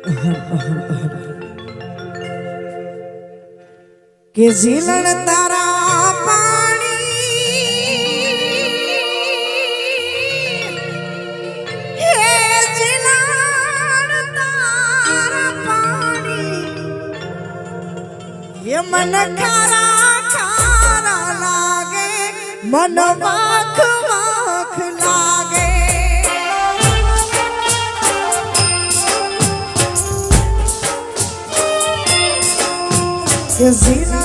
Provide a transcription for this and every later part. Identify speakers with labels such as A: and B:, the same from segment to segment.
A: કે ઝીલણ તારા પાણી હે ઝીલણ તારા પાણી એ મન ખારા ખારા લાગે મન વાખ વાખ લાગે કે ઝીલણ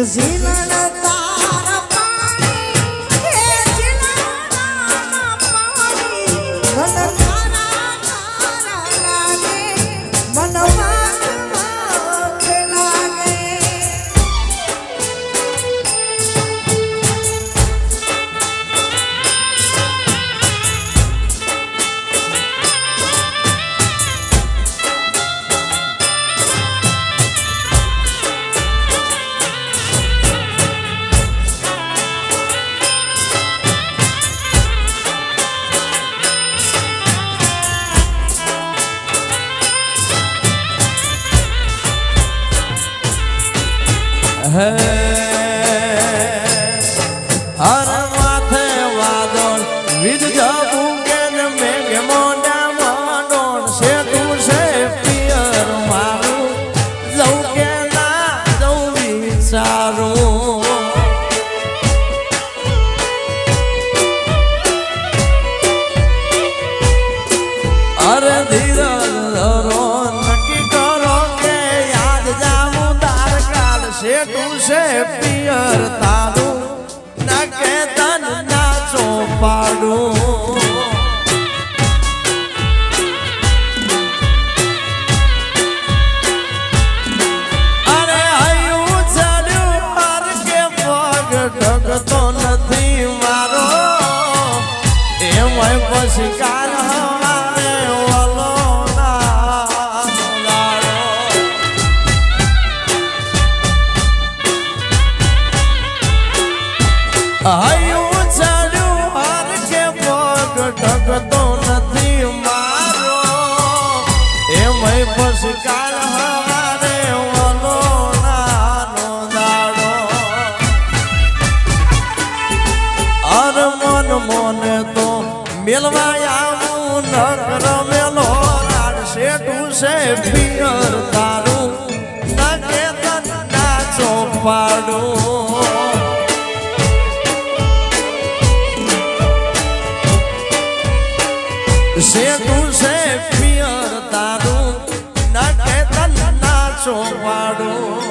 A: ઝીલણ તારા પાણી હે ઝીલણ પાણી મન ખારા ખારા લાગે મન વાખ વાખ લાગે
B: હર માથે વાદળ વિધ જવું કે મેઘ મોડા મોડોળ છે તું છે પિયર મારું જવું કે ના જવું વિચારું અરે ધીરજ ધરો નક્કી કરો કે યાદ જાવું તાર કાલ છે તું છે પિયર તારું ના કે તન નાચો પાડું અરે હૈયું ચાલ્યું માર કે પગ ઢગતો નથી મારો એમાં પછી કાર હવારે ઓલો હૈયું ચાલ્યું હાર કે પગ ઢગતો નથી મારો એમાંય પછી કાલ હવારે ઓલો નાનો દાડો અર મન મોને તો મેલવા આવું નકર મેલો રાડશે તું છે પિયર તારું ના કે તન નાચો પાડું છે તું છે પિયર તારું ના કે તન નાચો પાડું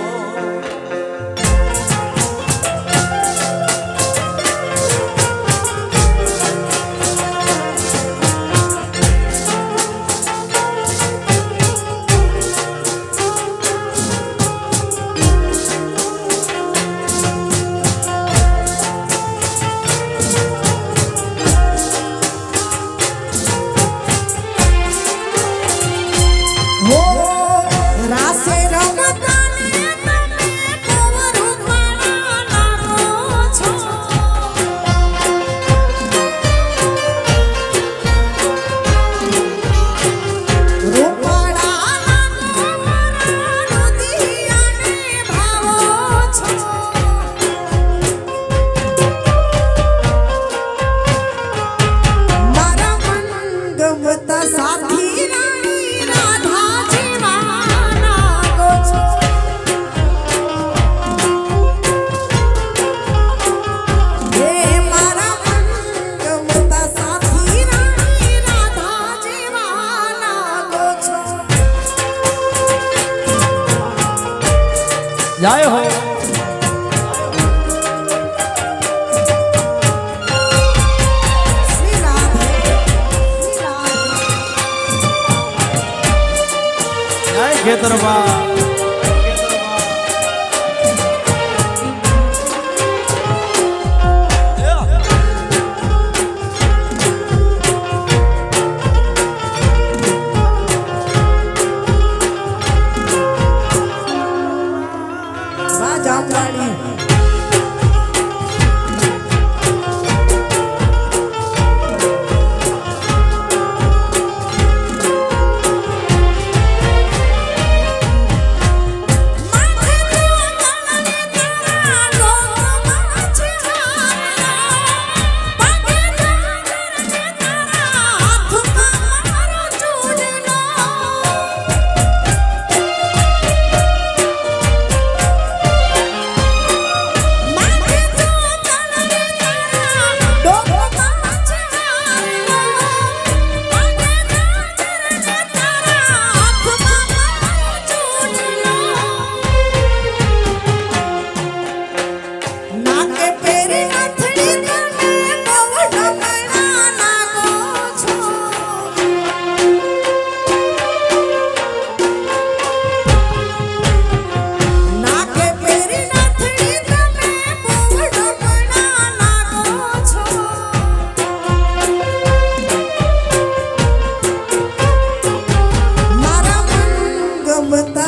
B: ખેતરમાં
A: વાહ જામવાણી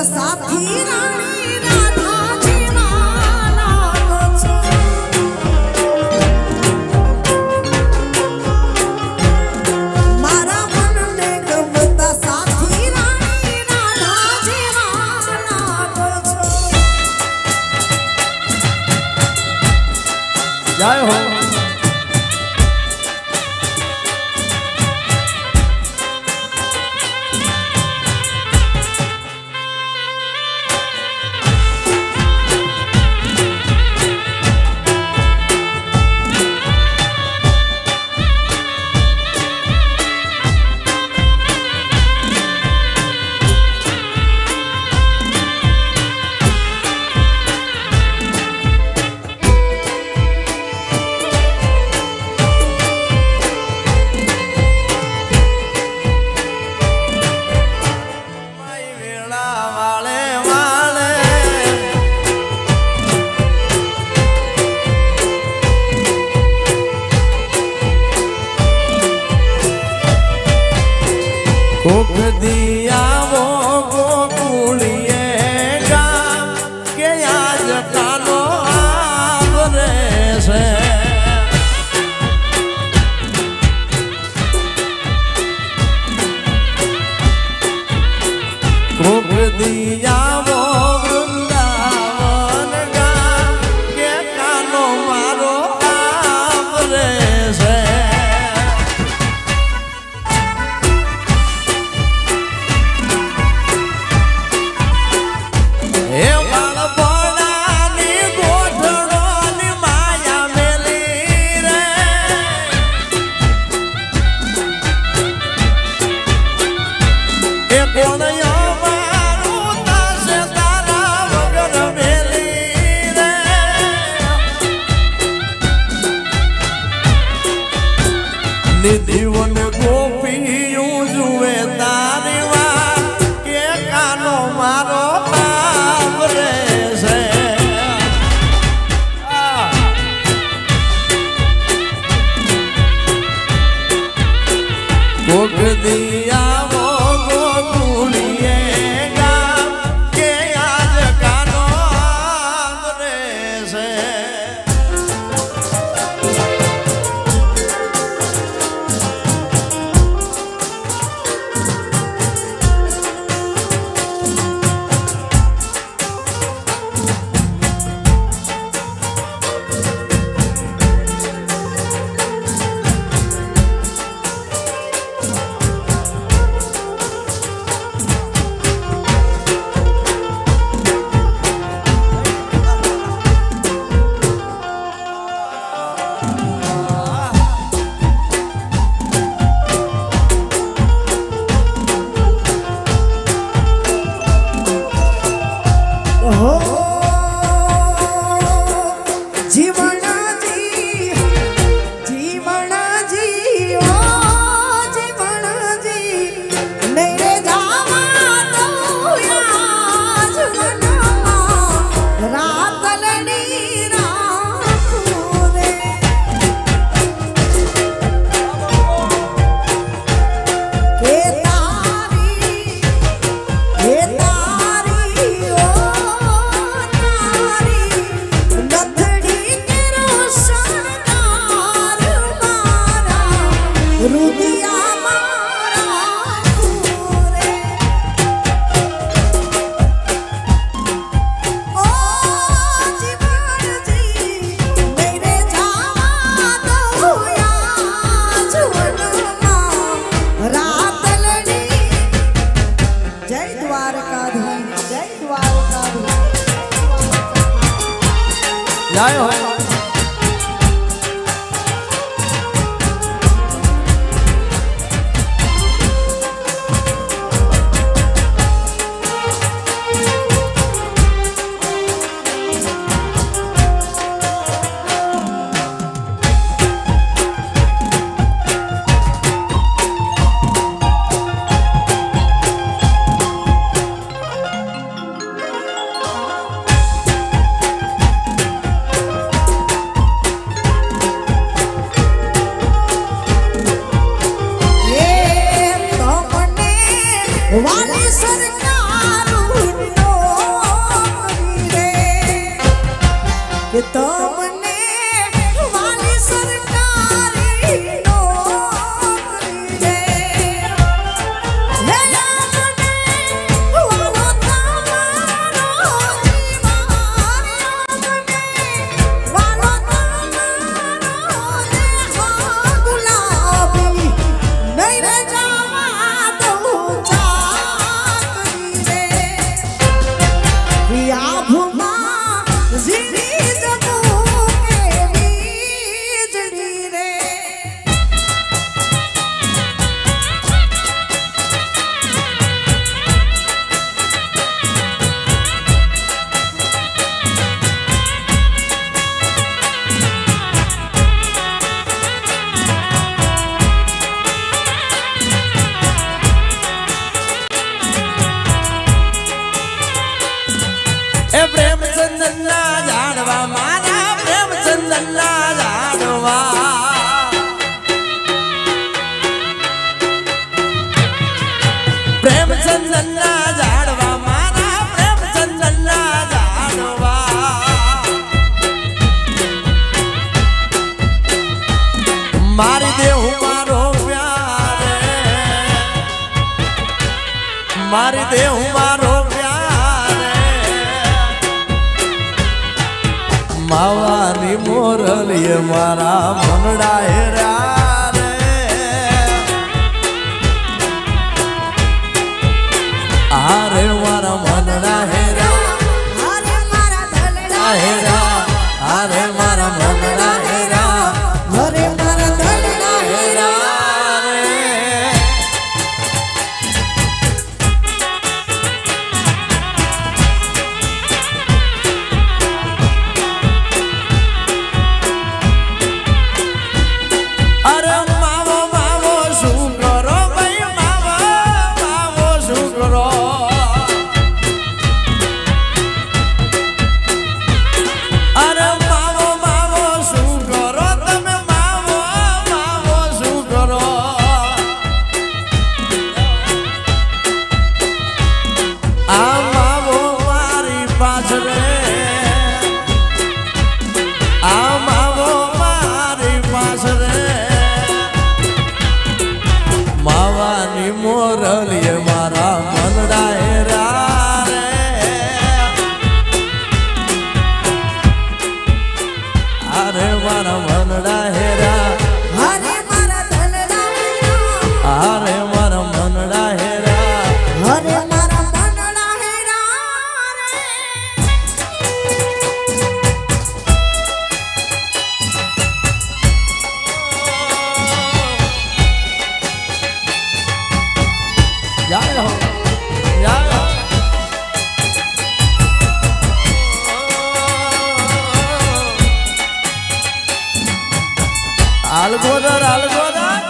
A: સાથી રાણી રાધાજી લાગો છો મારા મનને ગમતા સાથી રાણી રાધાજી લાગો છો
B: જય હો જાય હો
A: વાલી સરકાર રે કે તમને વાલી સરકાર રે વાલો તમારો વાલો તમારો ગુલાબી નહીં રે જવા દઉં આભમાં ઝીણી જમું કેવી જડી રે
B: એ પ્રેમચંદનના ઝાડવા મારા પ્રેમચંદનના ઝાડવા પ્રેમચંદનના ઝાડવા મારા પ્રેમચંદનના ઝાડવા મારી દેહુ મારો પ્યારે મારી દેહુ મારો માવાની મોરલીએ મારા મનડા હેરા રે આરે મારા મનડા હેરા
A: અરે મારા ધલડા
B: હેરા આરે મારા મનડા હેરા
A: અરે મારા ધલડા
B: હેરા રે અરે માવો માવો શું કરો ભાઈ માવો માવો શું કરો અરે માવો માવો શું કરો તમે માવો માવો શું કરો આ માવો મારી પાછળ આ માવો મારી પાછળ માવાની મોરલીએ મારા મનડા હેરા રે અરે મારા મનડા હેરા
A: અરે મારા ધલડા
B: અરે મારા મનડા હેરા
A: અરે મારા મનડા હેરા રે
B: જાય હો જાય આલગોદર આલગોદર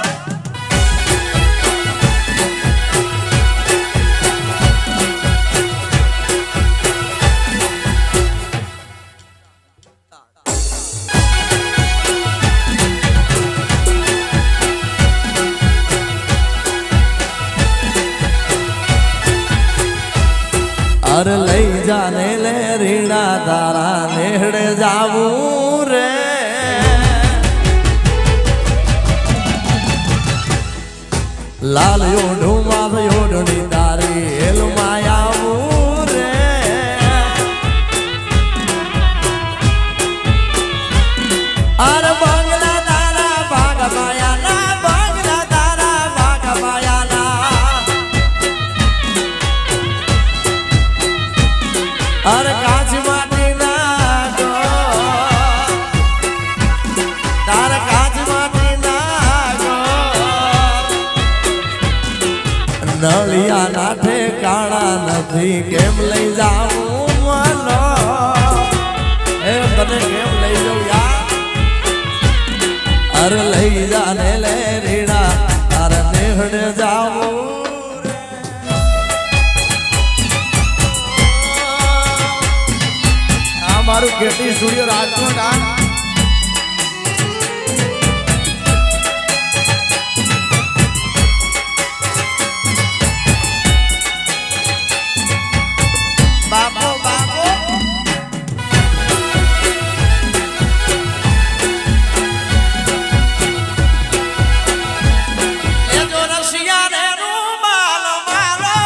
B: અરે લઈ જાને લે રીણા તારા નેહડે જાવું રે લાલ યોઢું માથ યોઢણી તારી હેલમાં આવું રે અરે બંગલા તારા ભાગ માયાના બંગલા તારા ભાગ માયાના અરે કાચ માટી ના નથી કેમ લઈ જાઉં મનો એ તને કેમ લઈ જાઉં યાર અરે લઈ જાને લે રીડા અરે નેહડ જાઉં આ મારું કેટી સ્ટુડિયો રાજકોટ આ બાપો બાપો એ જો રસિયા ને રૂમાલ મારો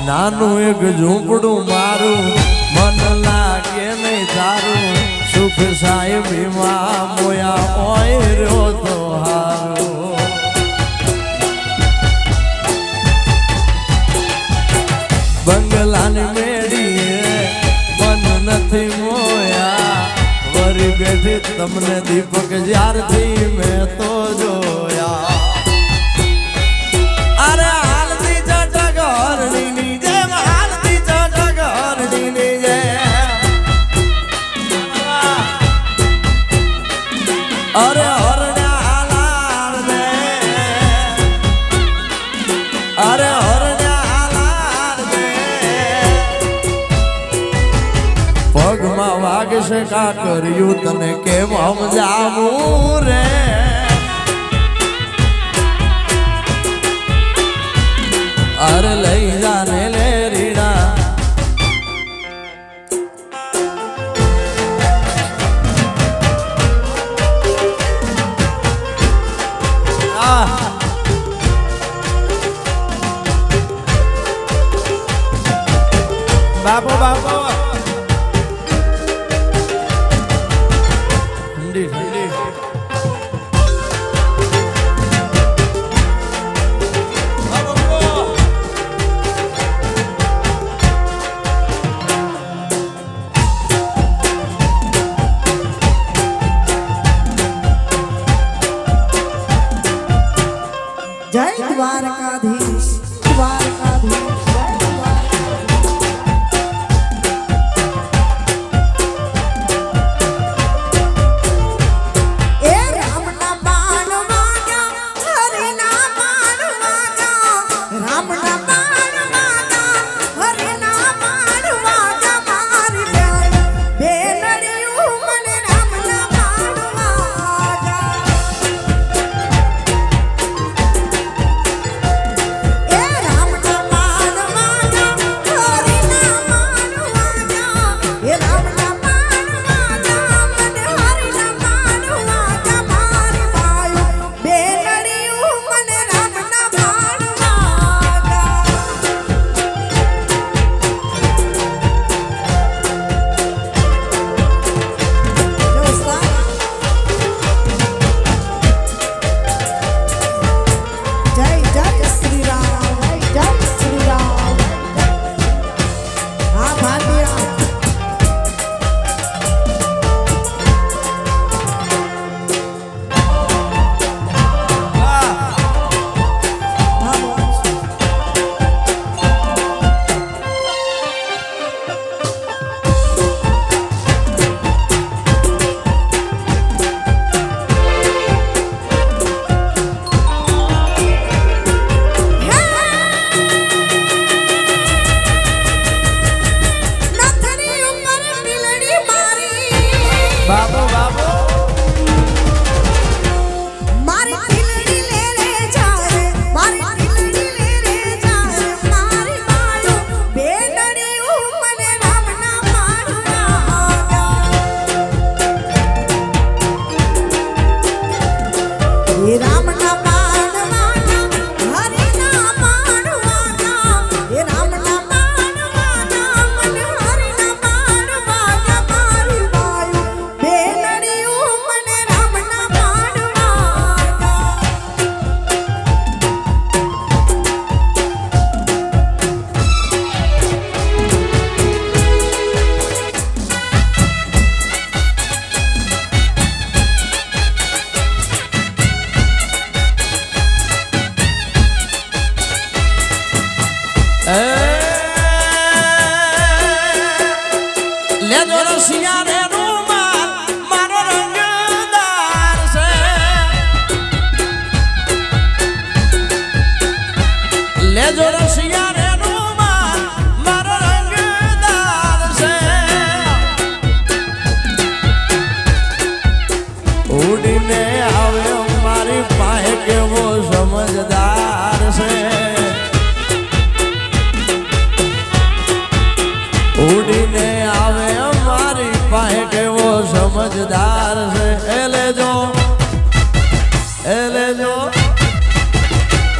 B: નાનું એક ઝૂંપડું મારું મન લાગે નહીં તારું સુખ સાહેબીમાં મોયા ઓય રહ્યો તો હારો બંગલાની મેડીએ મન નથી મોયા વરી બેઠી તમને દીપક જ્યારથી મેં તો જોયા અરે હાલતી ચટક હરણીની જેમ હાલતી ચટક હરણીની જેમ અરે હરણ્યા હાલાર દે અરે હરણ્યા હાલાર દે પગમાં વાગશે કા કર્યું તને કેમ સમજાવું રે અરે લઈ જાને લે રીડા બાપો બાપો ઠંડી ઠંડી
A: જય દ્વારકાધીશ દ્વારકાધીશ જય દ્વારકાધીશ એ રામના બાણ વાગ્યા હરિના બાણ વાગ્યા રામના બાણ વાગ્યા હરિના બાણ વાગ્યા મારી બેનડિયું મને રામના બાણ વાગ્યા એ રામના બાણ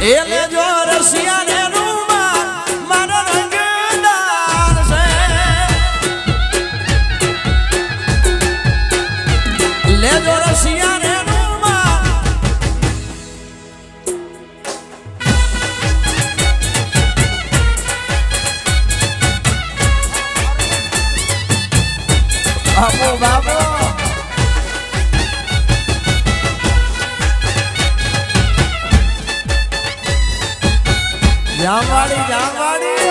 B: એ લેજો રસિયા ને રૂમાલ મારો રંગદાર છે લેજો રસિયા ને રૂમાલ બાબો બાબો જામવાડી જામવાડી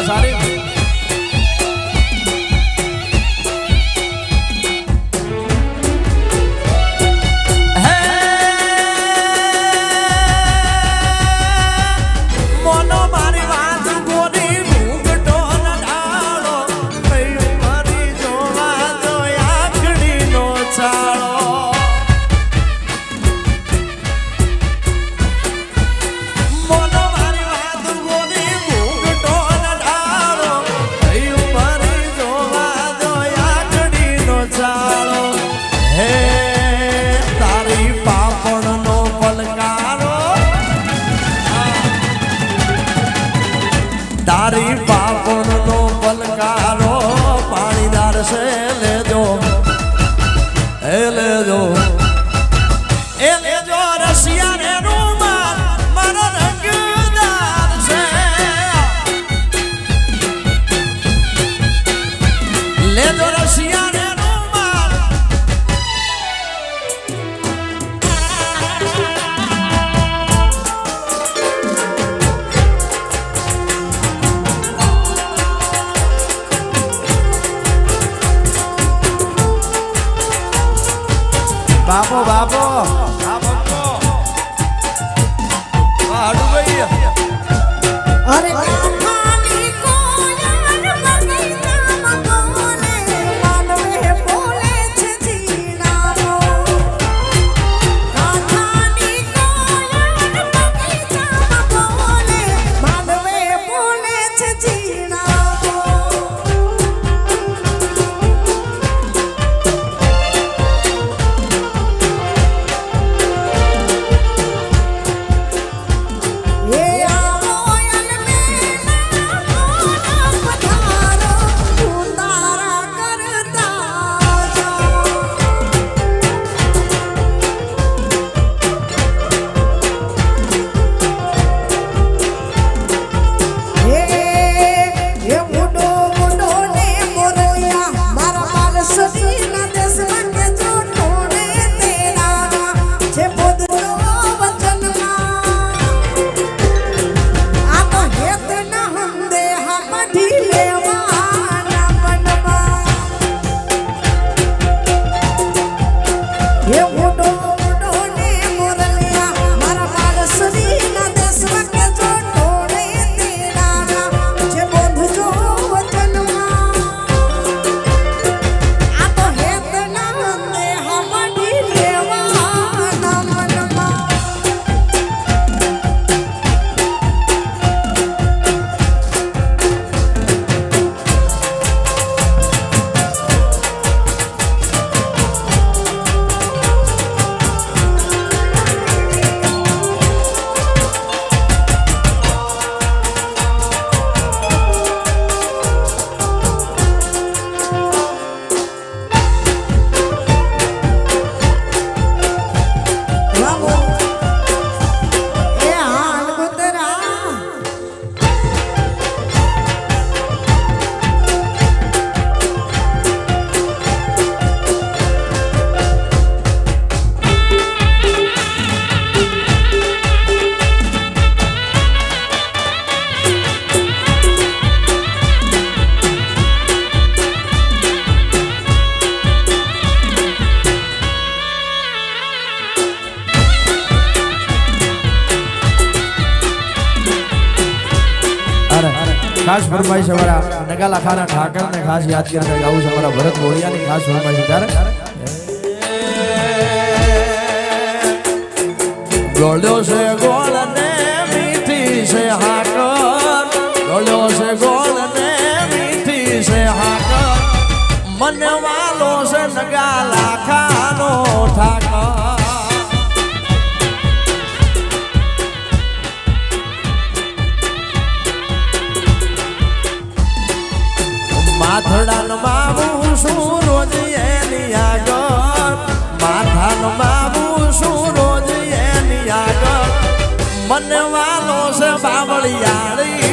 B: સારી મોનો મારી વાત ગોરી ભૂંગટો નડાળો મારી જોવા તો આખડીનો ચાળો મોનો મારી વાત ગોરી ભૂંગટો નડાળો મારી જોવા તો આખડીનો ચાળો હે તારી પાપણનો પલકારો તારી પાપણનો પલકારો પાણીદાર છે લેજો એ લેજો રસિયા ને રૂમાલ મારો રંગદાર છે લેજો રસિયા ને રૂમાલ બાપો બાપો હાડું ભાઈ
A: અરે કાઠાની કોયલ બગીચામાં બોલે માંડવે બોલે છે જીણાઓ કાઠાની કોયલ બગીચામાં બોલે માંડવે બોલે છે જીણાઓ
B: ખાસ ફરમાઈશ અમારા નગાલા ખાના ઠાકર ને ખાસ યાદ કરીને ગાવું છે અમારા ભરત બોળિયાની ખાસ ફરમાઈશ ત્યારે ગોળ્યો છે ગોળ ને મીઠી છે હાકર ગોળ્યો છે ગોળ ને માથડાનો બાબુ શું રોજ એની આગળ માથાનો બાબુ શું રોજ એની આગળ મને વાલો છે બાવળિયાળી